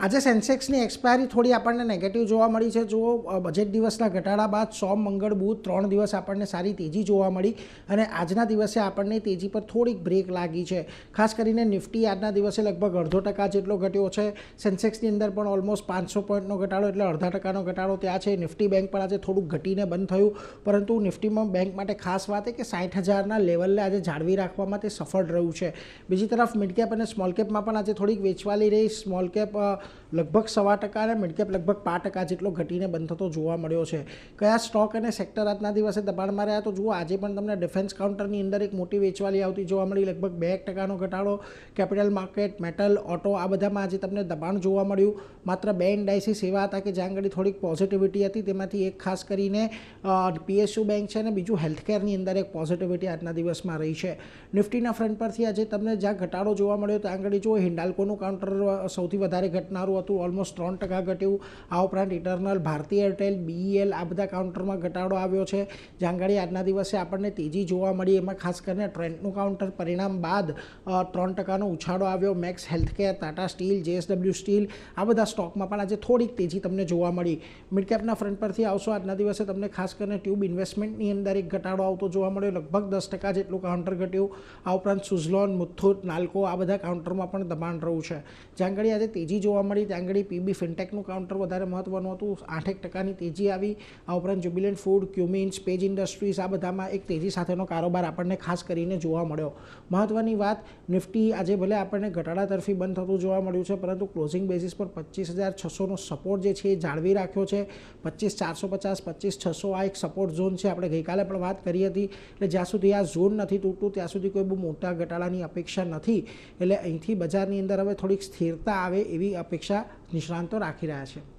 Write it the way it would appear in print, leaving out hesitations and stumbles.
આજે સેન્સેક્સની એક્સપાયરી થોડી આપણને નેગેટિવ જોવા મળી છે। જો બજેટ દિવસના ઘટાડા બાદ સોમ મંગળ બુધ 3 દિવસ આપણને સારી તેજી જોવા મળી અને આજના દિવસે આપણને તેજી પર થોડીક બ્રેક લાગી છે। ખાસ કરીને નિફ્ટી આજના દિવસે લગભગ 0.5% જેટલો ઘટ્યો છે। સેન્સેક્સની અંદર પણ ઓલમોસ્ટ 500 પોઈન્ટનો ઘટાડો એટલે 0.5% ઘટાડો ત્યાં છે। નિફ્ટી બેંક પણ આજે થોડુંક ઘટીને બંધ થયું, પરંતુ નિફ્ટીમાં બેંક માટે ખાસ વાત છે કે 60,000ના લેવલને આજે જાળવી રાખવામાં તે સફળ રહ્યું છે। બીજી તરફ મિડ કેપ અને સ્મોલ કેપમાં પણ આજે થોડીક વેચવાલી રહી। સ્મોલ કેપ લગભગ 1.25% અને મિડ કેપ લગભગ 5% જેટલો ઘટીને બંધ થતો જોવા મળ્યો છે। કયા સ્ટોક અને સેક્ટર આજના દિવસે દબાણમાં રહ્યા તો જુઓ, આજે પણ તમને ડિફેન્સ કાઉન્ટરની અંદર એક મોટી વેચવાલી આવતી જોવા મળી, લગભગ 2% ઘટાડો। કેપિટલ માર્કેટ, મેટલ, ઓટો આ બધામાં આજે તમને દબાણ જોવા મળ્યું। માત્ર 2 ઇન્ડાઇસીસ એવા હતા કે જ્યાં આગળ થોડીક પોઝિટિવિટી હતી, તેમાંથી એક ખાસ કરીને PSU બેંક છે અને બીજું હેલ્થકેરની અંદર એક પોઝિટિવિટી આજના દિવસમાં રહી છે। નિફ્ટીના ફ્રન્ટ પરથી આજે તમને જ્યાં ઘટાડો જોવા મળ્યો ત્યાં આગળ જુઓ, હિન્ડાલ્કોનું કાઉન્ટર સૌથી વધારે ઘટનારું હતું, ઓલમોસ્ટ 3% ઘટ્યું। આ ઉપરાંત ઇટરનલ, ભારતી એરટેલ, BEL આ બધા કાઉન્ટરમાં ઘટાડો આવ્યો છે। જ્યાં આગળ આજના દિવસે આપણને તેજી જોવા મળી, એમાં ખાસ કરીને ટ્રેન્ડનું કાઉન્ટર પરિણામ બાદ 3%નો ઉછાળો આવ્યો। Max Healthcare, Tata steel, JSW steel આ બધા સ્ટોકમાં પણ આજે થોડીક તેજી તમને જોવા મળી। મિડ કેપના ફ્રન્ટ પરથી આવશો, આજના દિવસે તમને ખાસ કરીને ટ્યુબ ઇન્વેસ્ટમેન્ટની અંદર એક ઘટાડો આવતો જોવા મળ્યો, લગભગ 10% જેટલું કાઉન્ટર ઘટ્યું। આ ઉપરાંત સુઝલોન, મુથુટ, નાલ્કો આ બધા કાઉન્ટરમાં પણ દબાણ રહ્યું છે। જ્યાં આગળ આજે તેજી જોવા મળી ત્યાં આગળ PB ફિનટેકનું કાઉન્ટર વધારે મહત્વનું હતું, 8% તેજી આવી। આ ઉપરાંત જ્યુબિલન્ટ ફૂડ, ક્યુમિન્સ, પેજ ઇન્ડસ્ટ્રીઝ આ બધામાં એક તેજી સાથેનો કારોબાર આપણને ખાસ કરીને જોવા મળ્યો। મહત્વની વાત, નિફ્ટી આજે ભલે આપણને ઘટાડા તરફી બંધ થતું જોવા મળ્યું છે, પરંતુ ક્લોઝિંગ બેઝિસ પર 25,600નો સપોર્ટ જે છે એ જાળવી રાખ્યો છે। 25,450, 25,600 આ એક સપોર્ટ ઝોન છે। આપણે ગઈકાલે પણ વાત કરી હતી, એટલે જ્યાં સુધી આ ઝોન નથી તૂટતું ત્યાં સુધી કોઈ બહુ મોટા ઘટાડાની અપેક્ષા નથી। એટલે અહીંથી બજારની અંદર હવે થોડીક સ્થિરતા આવે એવી અપેક્ષા નિષ્ણાંતો રાખી રહ્યા છે।